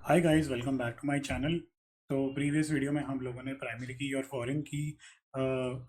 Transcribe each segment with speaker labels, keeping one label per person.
Speaker 1: Hi guys, welcome back to my channel. तो previous video में हम लोगों ने प्राइमरी की और फॉरेन की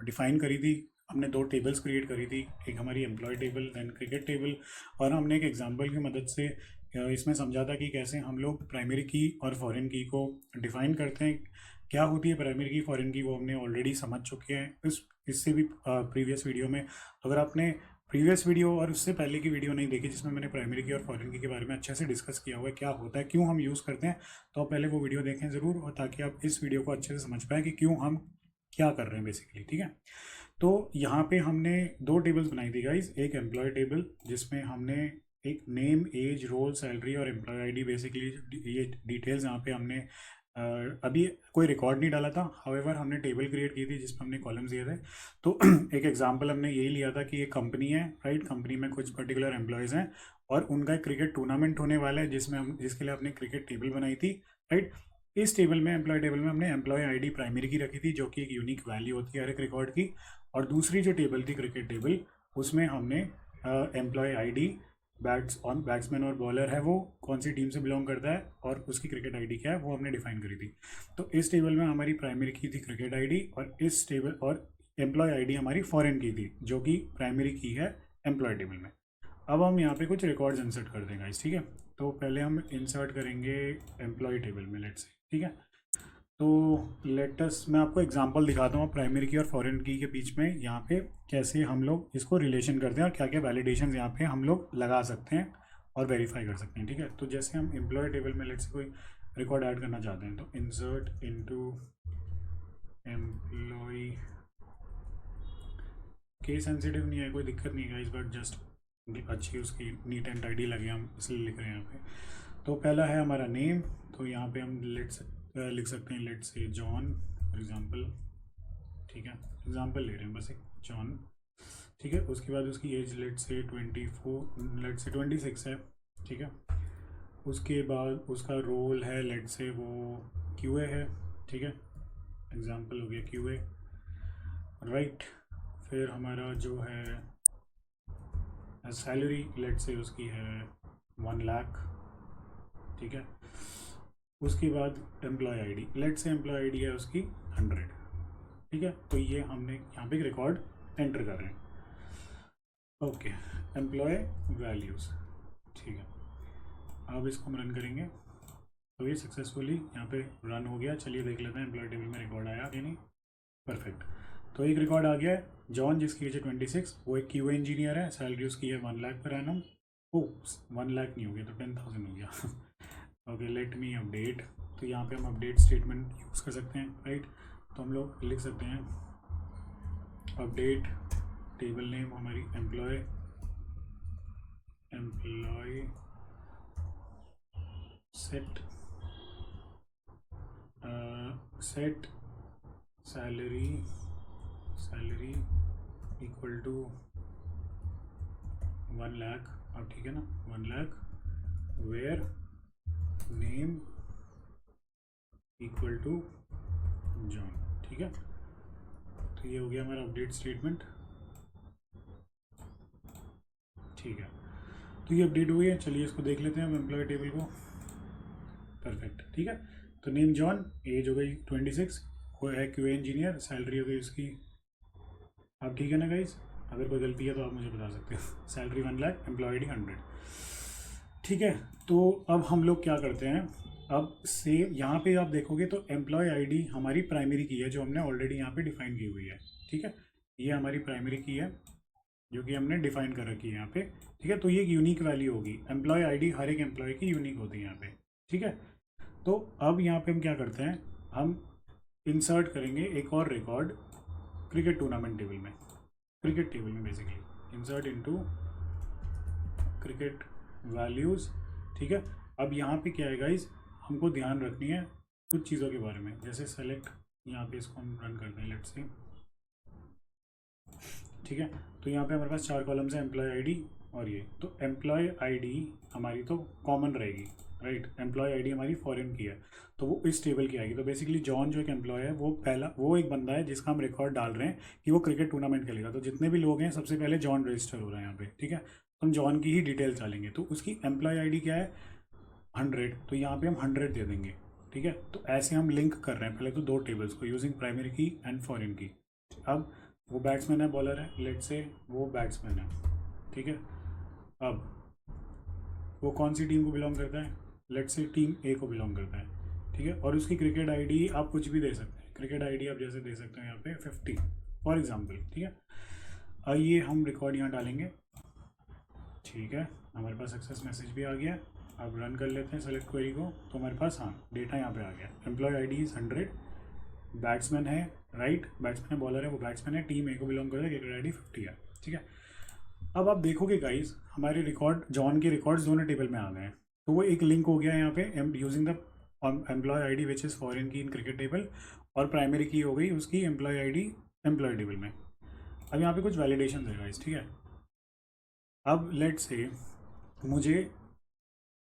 Speaker 1: डिफ़ाइन करी थी। हमने दो टेबल्स क्रिएट करी थी, एक हमारी employee table and cricket table. और हमने एक एग्जांपल की मदद से इसमें समझा था कि कैसे हम लोग प्राइमरी की और फॉरेन की को डिफ़ाइन करते हैं। क्या होती है प्राइमरी की, फॉरेन की, वो हमने ऑलरेडी समझ चुके हैं इससे भी प्रीवियस वीडियो में। तो अगर आपने प्रीवियस वीडियो और उससे पहले की वीडियो नहीं देखी जिसमें मैंने प्राइमरी की और फॉरेन की के बारे में अच्छे से डिस्कस किया हुआ है, क्या होता है, क्यों हम यूज़ करते हैं, तो आप पहले वो वीडियो देखें ज़रूर, और ताकि आप इस वीडियो को अच्छे से समझ पाएँ कि क्यों हम क्या कर रहे हैं बेसिकली। ठीक है, तो यहाँ पे हमने दो टेबल्स बनाई थी गाइज। एक एम्प्लॉय टेबल जिसमें हमने एक नेम, एज, रोल, सैलरी और एम्प्लॉय आईडी, बेसिकली ये डिटेल्स यहाँ पे हमने अभी कोई रिकॉर्ड नहीं डाला था। हाउएवर हमने टेबल क्रिएट की थी जिसमें हमने कॉलम्स दिए थे। तो एक एग्जांपल हमने यही लिया था कि एक कंपनी है, राइट। कंपनी में कुछ पर्टिकुलर एम्प्लॉयज़ हैं और उनका एक क्रिकेट टूर्नामेंट होने वाला है जिसके लिए हमने क्रिकेट टेबल बनाई थी, राइट। इस टेबल में, एम्प्लॉय टेबल में, हमने एम्प्लॉय आईडी प्राइमरी की रखी थी जो कि एक यूनिक वैल्यू होती है हर एक रिकॉर्ड की। और दूसरी जो टेबल थी क्रिकेट टेबल, उसमें हमने एम्प्लॉय आईडी, बैट्समैन और बॉलर है वो कौन सी टीम से बिलोंग करता है और उसकी क्रिकेट आईडी क्या है वो हमने डिफाइन करी थी। तो इस टेबल में हमारी प्राइमरी की थी क्रिकेट आईडी, और इस टेबल और एम्प्लॉय आईडी हमारी फॉरेन की थी जो कि प्राइमरी की है एम्प्लॉय टेबल में। अब हम यहाँ पे कुछ रिकॉर्ड्स इंसर्ट कर देंगे इस, ठीक है। तो पहले हम इंसर्ट करेंगे एम्प्लॉय टेबल में, लेट्स से, ठीक है। तो लेटस मैं आपको एग्जांपल दिखाता हूँ प्राइमरी की और फॉरेन की के बीच में यहाँ पे कैसे हम लोग इसको रिलेशन करते हैं और क्या क्या वैलिडेशन यहाँ पे हम लोग लगा सकते हैं और वेरीफाई कर सकते हैं, ठीक है। तो जैसे हम एम्प्लॉय टेबल में लेट्स से कोई रिकॉर्ड ऐड करना चाहते हैं, तो insert into employee, case sensitive नहीं है, कोई दिक्कत नहीं है इस बार, जस्ट अच्छी उसकी नीट एंड टाइडी लगे हम इसलिए लिख रहे हैं यहाँ पे। तो पहला है हमारा नेम, तो यहाँ पे हम लिख सकते हैं let's say John for example, ठीक है। एग्जांपल ले रहे हैं बस एक, जॉन, ठीक है। उसके बाद उसकी as let's say 24, let's say 26 है, ठीक है। उसके बाद उसका रोल है लेट्स से वो क्यूए है, ठीक है। एग्जांपल हो गया क्यूए, राइट। फिर हमारा जो है सैलरी लेट्स से उसकी है 1 लाख, ठीक है। उसके बाद एम्प्लॉय आईडी, लेट से एम्प्लॉय आईडी है उसकी 100, ठीक है। तो ये हमने यहाँ पे एक रिकॉर्ड एंटर कर रहे हैं, ओके। एम्प्लॉय वैल्यूज़, ठीक है। अब इसको हम रन करेंगे तो ये सक्सेसफुली यहाँ पे रन हो गया। चलिए देख लेते हैं एम्प्लॉय टेबल में रिकॉर्ड आया कि नहीं। परफेक्ट, तो एक रिकॉर्ड आ गया है। जॉन जिसकी एज है 26, वो एक क्यू इंजीनियर है, सैलरी उसकी है 1 लाख पर एनम। ओ, 1 लाख नहीं हो गया तो 10,000 हो गया। Okay, let me update. तो यहाँ पे हम अपडेट स्टेटमेंट यूज़ कर सकते हैं, राइट। तो हम लोग लिख सकते हैं अपडेट टेबल नेम हमारी employee set set salary equal to 1 lakh. अब ठीक है ना, 1 lakh where name equal to John, ठीक है। तो ये हो गया हमारा अपडेट स्टेटमेंट, ठीक है। तो ये अपडेट हुई है, चलिए इसको देख लेते हैं हम एम्प्लॉय टेबल को। परफेक्ट, ठीक है। तो नेम जॉन, एज हो गई 26, वो है क्यू इंजीनियर, सैलरी हो गई उसकी, अब ठीक है ना गाइज। अगर कोई गलती है तो आप मुझे बता सकते हो। सैलरी 1 लाख, एम्प्लॉय आईडी 100, ठीक है। तो अब हम लोग क्या करते हैं, अब से यहाँ पे आप देखोगे तो एम्प्लॉय आईडी हमारी प्राइमरी की है जो हमने ऑलरेडी यहाँ पे डिफाइन की हुई है, ठीक है। ये हमारी प्राइमरी की है जो कि हमने डिफाइन कर रखी है यहाँ पे, ठीक है। तो ये एक यूनिक वैल्यू होगी, एम्प्लॉय आईडी हर एक एम्प्लॉय की यूनिक होती है यहाँ पे, ठीक है। तो अब यहाँ पे हम क्या करते हैं, हम इंसर्ट करेंगे एक और रिकॉर्ड क्रिकेट टूर्नामेंट टेबल में, क्रिकेट टेबल में basically insert into cricket values, ठीक है। अब यहाँ पे क्या है गाइज, हमको ध्यान रखनी है कुछ चीज़ों के बारे में, जैसे सेलेक्ट, यहाँ पे इसको हम रन करते हैं लेट्स से, ठीक है। तो यहाँ पे हमारे पास 4 कॉलम्स हैं, एम्प्लॉय आईडी और ये। तो एम्प्लॉय आईडी हमारी तो कॉमन रहेगी, राइट। एम्प्लॉय आईडी हमारी फॉरेन की है तो वो इस टेबल की आएगी। तो बेसिकली जॉन जो एक एम्प्लॉय है वो एक बंदा है जिसका हम रिकॉर्ड डाल रहे हैं कि वो क्रिकेट टूर्नामेंट खेलेगा। तो जितने भी लोग हैं सबसे पहले जॉन रजिस्टर हो रहा है यहाँ पे, ठीक है। तो हम जॉन की ही डिटेल्स डालेंगे। तो उसकी एम्प्लॉय आईडी क्या है, 100, तो यहाँ पे हम 100 दे देंगे। ठीक है, तो ऐसे हम लिंक कर रहे हैं पहले तो दो टेबल्स को यूजिंग प्राइमरी की एंड फॉरेन की। अब वो बैट्समैन है, बॉलर है, लेट से वो बैट्समैन है। ठीक है, अब वो कौन सी टीम को बिलोंग करता है, लेट से टीम ए को बिलोंग करता है। ठीक है, और उसकी क्रिकेट आईडी आप कुछ भी दे सकते हैं, क्रिकेट आईडी आप जैसे दे सकते हैं यहाँ पे 50 फॉर एग्जांपल। ठीक है, आइए हम रिकॉर्ड यहाँ डालेंगे। ठीक है, हमारे पास सक्सेस मैसेज भी आ गया। अब रन कर लेते हैं सेलेक्ट क्वेरी को, तो हमारे पास हाँ डेटा यहाँ पे आ गया। एम्प्लॉय आईडी इज़ 100, बैट्समैन है, राइट, बैट्समैन है, बॉलर है, वो बैट्समैन है, टीम ए को बिलोंग करता है, क्रिकेट आईडी 50 है। ठीक है, अब आप देखोगे गाइस हमारे रिकॉर्ड, जॉन के रिकॉर्ड्स दोनों टेबल में आ गए हैं। तो वो एक लिंक हो गया यहाँ पे using the employee ID which is foreign key in cricket table, और प्राइमरी की हो गई उसकी एम्प्लॉय आईडी एम्प्लॉय टेबल में। अब यहाँ पे कुछ वैलिडेशन है गाइस। ठीक है, अब लेट से मुझे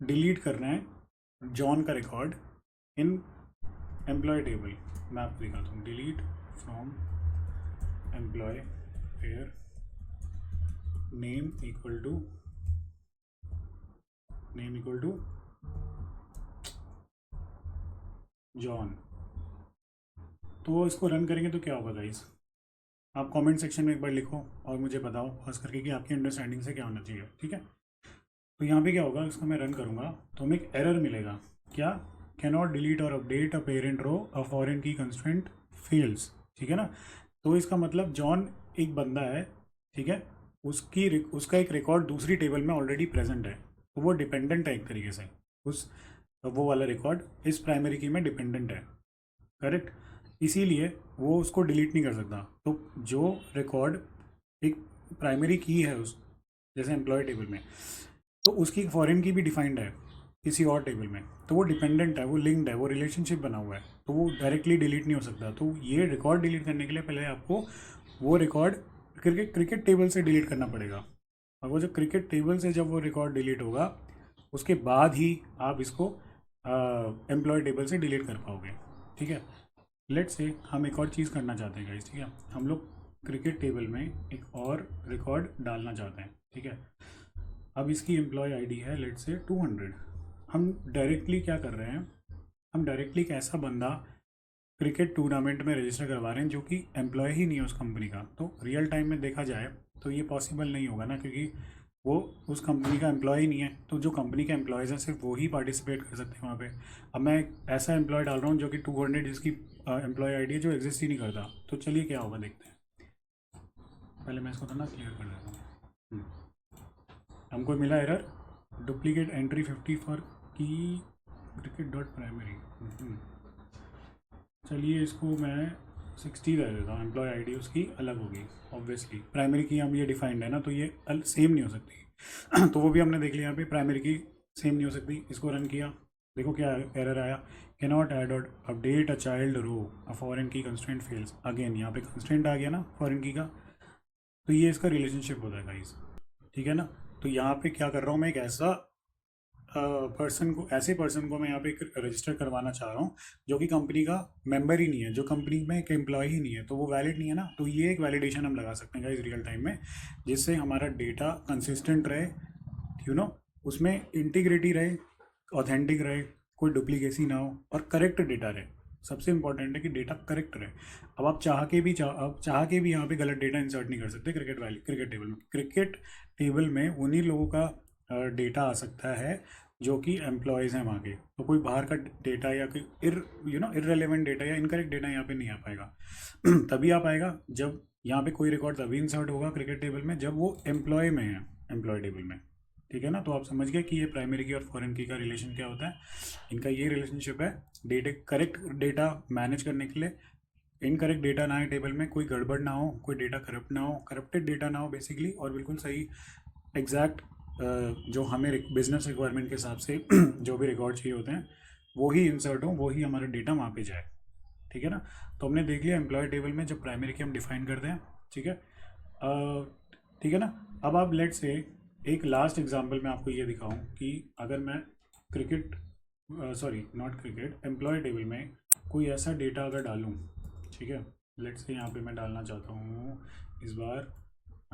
Speaker 1: डिलीट करना है जॉन का रिकॉर्ड इन एम्प्लॉय टेबल। मैं आपको दिखाता हूँ, delete from employee where name equal to John. तो इसको रन करेंगे तो क्या होगा गाइस, आप कमेंट सेक्शन में एक बार लिखो और मुझे बताओ खास करके कि आपकी अंडरस्टैंडिंग से क्या होना चाहिए। ठीक है, तो यहाँ पे क्या होगा, इसको मैं रन करूँगा तो हमें एक एरर मिलेगा, क्या, can not delete or update a parent row, a foreign key constraint fails. ठीक है ना, तो इसका मतलब जॉन एक बंदा है। ठीक है, उसका एक रिकॉर्ड दूसरी टेबल में ऑलरेडी प्रेजेंट है, तो वो डिपेंडेंट है एक तरीके से, उस वो वाला रिकॉर्ड इस प्राइमरी की में डिपेंडेंट है, करेक्ट, इसीलिए वो उसको डिलीट नहीं कर सकता। तो जो रिकॉर्ड एक प्राइमरी की है उस जैसे एम्प्लॉय टेबल में, तो उसकी फॉरेन की भी डिफाइंड है किसी और टेबल में, तो वो डिपेंडेंट है, वो लिंक्ड है, वो रिलेशनशिप बना हुआ है, तो वो डायरेक्टली डिलीट नहीं हो सकता। तो ये रिकॉर्ड डिलीट करने के लिए पहले आपको वो रिकॉर्ड क्रिकेट टेबल से डिलीट करना पड़ेगा, और वो जो क्रिकेट टेबल से जब वो रिकॉर्ड डिलीट होगा उसके बाद ही आप इसको एम्प्लॉय टेबल से डिलीट कर पाओगे। ठीक है, लेट्स से हम एक और चीज़ करना चाहते हैं गाइस। ठीक है, हम लोग क्रिकेट टेबल में एक और रिकॉर्ड डालना चाहते हैं। ठीक है, अब इसकी एम्प्लॉय आईडी है लेट्स से 200। हम डायरेक्टली क्या कर रहे हैं, हम डायरेक्टली एक ऐसा बंदा क्रिकेट टूर्नामेंट में रजिस्टर करवा रहे हैं जो कि एम्प्लॉय ही नहीं है उस कंपनी का। तो रियल टाइम में देखा जाए तो ये पॉसिबल नहीं होगा ना, क्योंकि वो उस कंपनी का एम्प्लॉय ही नहीं है। तो जो कंपनी के एम्प्लॉयज़ हैं सिर्फ वो ही पार्टिसिपेट कर सकते हैं वहाँ पे। अब मैं एक ऐसा एम्प्लॉय डाल रहा हूँ जो कि 200 जिसकी एम्प्लॉय आईडी है जो एग्जिस्ट ही नहीं करता। तो चलिए क्या होगा देखते हैं, पहले मैं इसको तो ना क्लियर कर देता हूँ। हमको मिला एरर, डुप्लीकेट एंट्री 50 फॉर की क्रिकेट डॉट प्राइमरी। चलिए इसको मैं 60 दे देता हूँ, एम्प्लॉय आईडी उसकी अलग होगी ऑब्वियसली, प्राइमरी की हम ये डिफाइंड है ना, तो ये सेम नहीं हो सकती। तो वो भी हमने देख लिया यहाँ पे, प्राइमरी की सेम नहीं हो सकती। इसको रन किया, देखो क्या एरर आया, can not add or update a child row, a foreign key constraint fails. Again यहाँ पे कंस्ट्रेंट आ गया ना फॉरेन की का, तो ये इसका रिलेशनशिप होता है गाइस। ठीक है ना, तो यहाँ पे क्या कर रहा हूँ मैं, एक ऐसा ऐसे पर्सन को मैं यहाँ पे रजिस्टर करवाना चाह रहा हूँ जो कि कंपनी का मेंबर ही नहीं है, जो कंपनी में एक एम्प्लॉय ही नहीं है, तो वो वैलिड नहीं है ना। तो ये एक वैलिडेशन हम लगा सकते हैं गाइस रियल टाइम में, जिससे हमारा डेटा कंसिस्टेंट रहे, उसमें इंटीग्रिटी रहे, ऑथेंटिक रहे, कोई डुप्लीकेसी ना हो, और करेक्ट डेटा रहे। सबसे इंपॉर्टेंट है कि डेटा करेक्ट रहे। अब आप चाह के भी यहाँ पे गलत डेटा इंसर्ट नहीं कर सकते क्रिकेट टेबल में। क्रिकेट टेबल में उन्हीं लोगों का डेटा आ सकता है जो कि एम्प्लॉयज़ हैं वहाँ के, तो कोई बाहर का डेटा या कोई इररेलेवेंट डेटा या इनकरेक्ट डेटा यहाँ पे नहीं आ पाएगा। तभी आ पाएगा जब यहाँ पे कोई रिकॉर्ड तभी इंसर्ट होगा क्रिकेट टेबल में जब वो एम्प्लॉय में है, एम्प्लॉय टेबल में। ठीक है ना, तो आप समझ गए कि ये प्राइमरी की और फॉरेन की का रिलेशन क्या होता है। इनका ये रिलेशनशिप है, करेक्ट डेटा मैनेज करने के लिए, इनकरेक्ट डेटा ना आए टेबल में, कोई गड़बड़ ना हो, कोई डेटा करप्ट ना हो, करप्टेड डेटा ना हो बेसिकली, और बिल्कुल सही एग्जैक्ट जो हमें बिजनेस रिक्वायरमेंट के हिसाब से जो भी रिकॉर्ड चाहिए होते हैं वो ही इंसर्ट हो, वो ही हमारा डेटा वहाँ पे जाए। ठीक है ना, तो हमने देख लिया एम्प्लॉय टेबल में जब प्राइमरी की हम डिफाइन करते हैं। ठीक है, ठीक है ना। अब आप लेट से एक लास्ट एग्जांपल मैं आपको ये दिखाऊं कि अगर मैं cricket not cricket employee table में कोई ऐसा डेटा अगर डालूं, ठीक है, लेट से यहाँ पे मैं डालना चाहता हूँ इस बार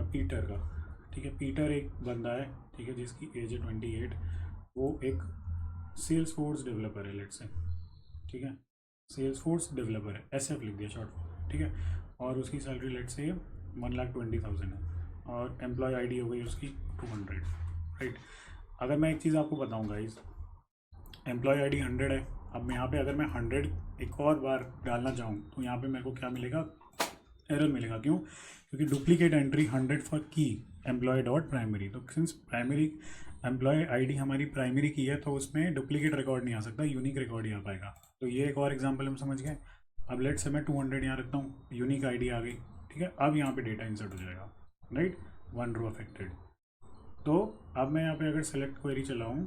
Speaker 1: पीटर का। ठीक है, पीटर एक बंदा है, ठीक है, जिसकी एज है 28। वो एक सेल्स फोर्स डेवलपर है लेट्स से, ठीक है, सेल्स फोर्स डेवलपर है, SF लिख दिया शॉर्ट फॉर्म, ठीक है, और उसकी सैलरी लेट्स से 1,20,000 है, और एम्प्लॉय आईडी हो गई उसकी 200, राइट। अगर मैं एक चीज़ आपको बताऊँ गाइस, एम्प्लॉय आईडी 100 है, अब मैं यहाँ पे अगर मैं 100 एक और बार डालना चाहूँ तो यहाँ पे मेरे को क्या मिलेगा, एरर मिलेगा। क्यों? क्योंकि डुप्लीकेट एंट्री 100 फॉर की एम्प्लॉय डॉट प्राइमरी, तो सिंस प्राइमरी एम्प्लॉय आईडी हमारी प्राइमरी की है तो उसमें डुप्लीकेट रिकॉर्ड नहीं आ सकता, यूनिक रिकॉर्ड ही आ पाएगा। तो ये एक और एग्जांपल हम समझ गए। अब लेट से मैं 200 यहाँ रखता हूँ, यूनिक आईडी आ गई, ठीक है। अब यहाँ पे डेटा इंसर्ट हो जाएगा, राइट, 1 रो अफेक्टेड। तो अब मैं यहाँ पे अगर सेलेक्ट क्वेरी चलाऊँ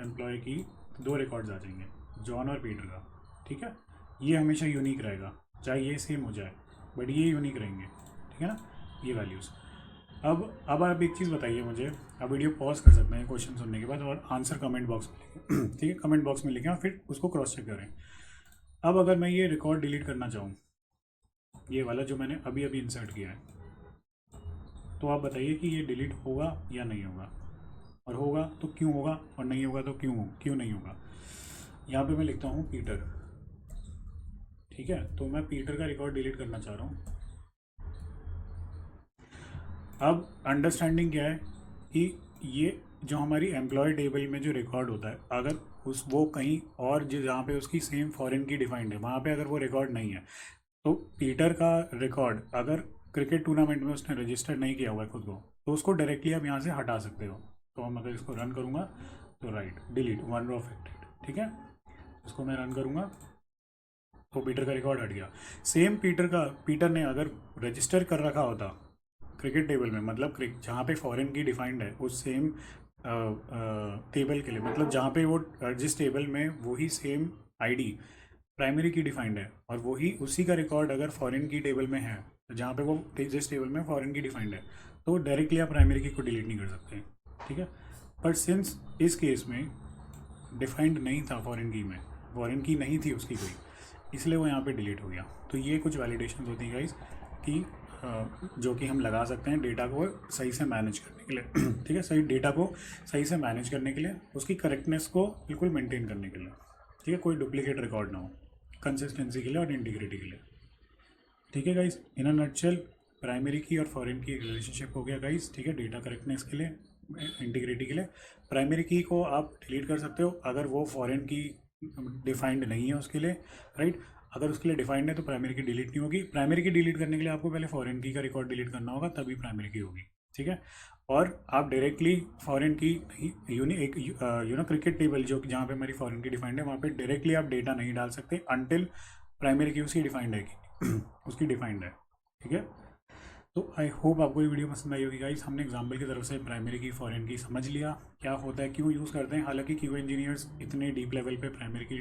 Speaker 1: एम्प्लॉय की, तो 2 रिकॉर्ड्स आ जाएंगे, जॉन और पीटर का, ठीक है। ये हमेशा यूनिक रहेगा, चाहे ये सेम हो जाए बट ये यूनिक रहेंगे, ठीक है ना, ये वैल्यूज़। अब आप एक चीज़ बताइए मुझे, आप वीडियो पॉज कर सकते हैं क्वेश्चन सुनने के बाद और आंसर कमेंट बॉक्स में लिखें, ठीक है, कमेंट बॉक्स में लिखें और फिर उसको क्रॉस चेक करें। अब अगर मैं ये रिकॉर्ड डिलीट करना चाहूँ, ये वाला जो मैंने अभी अभी इंसर्ट किया है, तो आप बताइए कि ये डिलीट होगा या नहीं होगा, और होगा तो क्यों होगा, और नहीं होगा तो क्यों नहीं होगा। यहाँ पे मैं लिखता हूँ पीटर, ठीक है, तो मैं पीटर का रिकॉर्ड डिलीट करना चाह रहा हूँ। अब अंडरस्टैंडिंग क्या है कि ये जो हमारी एम्प्लॉय टेबल में जो रिकॉर्ड होता है, अगर वो कहीं और जहाँ पे उसकी सेम फॉरेन की डिफाइंड है वहाँ पे अगर वो रिकॉर्ड नहीं है, तो पीटर का रिकॉर्ड अगर क्रिकेट टूर्नामेंट में उसने रजिस्टर नहीं किया हुआ है खुद को, तो उसको डायरेक्टली आप यहाँ से हटा सकते हो। तो हम अगर इसको रन करूँगा तो राइट डिलीट 1 रो अफेक्टेड, ठीक है, इसको मैं रन करूँगा तो पीटर का रिकॉर्ड हट गया। सेम पीटर ने अगर रजिस्टर कर रखा होता क्रिकेट टेबल में, मतलब जहाँ पे फॉरेन की डिफाइंड है उस सेम टेबल के लिए, मतलब जहाँ पे वो जिस टेबल में वही सेम आईडी प्राइमरी की डिफाइंड है और वही उसी का रिकॉर्ड अगर फॉरेन की टेबल में है, तो जहाँ पे वो जिस टेबल में फॉरेन की डिफाइंड है, तो डायरेक्टली आप प्राइमरी की को डिलीट नहीं कर सकते, ठीक है। बट सिंस इस केस में डिफाइंड नहीं था फॉरेन की नहीं थी उसकी कोई, इसलिए वो यहाँ पे डिलीट हो गया। तो ये कुछ वैलिडेशन होती हैं गाइस कि जो कि हम लगा सकते हैं डेटा को सही से मैनेज करने के लिए, ठीक है, सही डेटा को सही से मैनेज करने के लिए, उसकी करेक्टनेस को बिल्कुल मेंटेन करने के लिए, ठीक है, कोई डुप्लीकेट रिकॉर्ड ना हो, कंसिस्टेंसी के लिए और इंटीग्रिटी के लिए, ठीक है guys. In a nutshell primary की और फॉरेन की रिलेशनशिप हो गया गाइस, ठीक है, डेटा करेक्टनेस के लिए, इंटीग्रिटी के लिए। प्राइमरी की को आप डिलीट कर सकते हो अगर वो फॉरेन की डिफाइंड नहीं है उसके लिए, राइट। अगर उसके लिए डिफाइंड है तो प्राइमरी की डिलीट नहीं होगी। प्राइमरी की डिलीट करने के लिए आपको पहले फॉरेन की का रिकॉर्ड डिलीट करना होगा, तभी प्राइमरी की होगी, ठीक है। और आप डायरेक्टली फॉरेन की एक क्रिकेट टेबल जो जहाँ पे हमारी फॉरेन की डिफाइंड है वहाँ पे डायरेक्टली आप डेटा नहीं डाल सकते अनटिल प्राइमरी की उसकी डिफाइंड है कि उसकी डिफाइंड है, ठीक है। तो आई होप आपको ये वीडियो पसंद आई होगी गाइस। हमने एग्जाम्पल की तरफ से प्राइमरी की फॉरेन की समझ लिया क्या होता है, क्यों यूज़ करते हैं। हालांकि क्यू इंजीनियर्स इतने डीप लेवल पे प्राइमरी की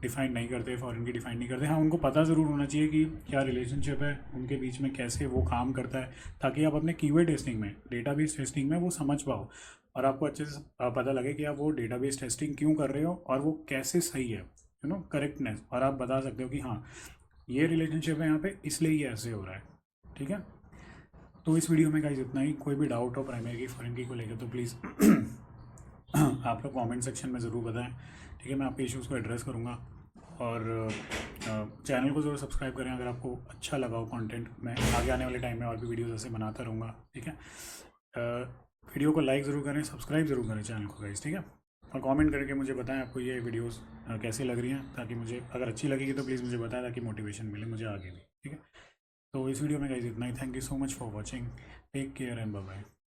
Speaker 1: डिफाइन नहीं करते, फॉरेन की डिफाइन नहीं करते। हाँ, उनको पता ज़रूर होना चाहिए कि क्या रिलेशनशिप है उनके बीच में, कैसे वो काम करता है, ताकि आप अपने कीवर्ड टेस्टिंग में, डेटाबेस टेस्टिंग में वो समझ पाओ और आपको अच्छे से पता लगे कि आप वो डेटाबेस टेस्टिंग क्यों कर रहे हो और वो कैसे सही है, करेक्टनेस। और आप बता सकते हो कि हाँ ये रिलेशनशिप है यहाँ पे, इसलिए ये ऐसे हो रहा है, ठीक है। तो इस वीडियो में गाइस इतना ही। कोई भी डाउट हो प्राइमरी की फॉरेन की को लेकर तो प्लीज़ आप लोग कमेंट सेक्शन में ज़रूर बताएं, ठीक है। मैं आपके इश्यूज़ को एड्रेस करूँगा। और चैनल को ज़रूर सब्सक्राइब करें अगर आपको अच्छा लगा हो कंटेंट। मैं आगे आने वाले टाइम में और भी वीडियोज़ ऐसे बनाता रहूँगा, ठीक है। वीडियो को लाइक ज़रूर करें, सब्सक्राइब ज़रूर करें चैनल को गाइस, ठीक है। और कमेंट करके मुझे बताएं आपको ये वीडियोस कैसी लग रही हैं, ताकि मुझे अगर अच्छी लगेगी तो प्लीज़ मुझे बताएं, ताकि मोटिवेशन मिले मुझे आगे भी, ठीक है। तो इस वीडियो में गाइस इतना ही। Thank you so much for watching, take care and bye bye.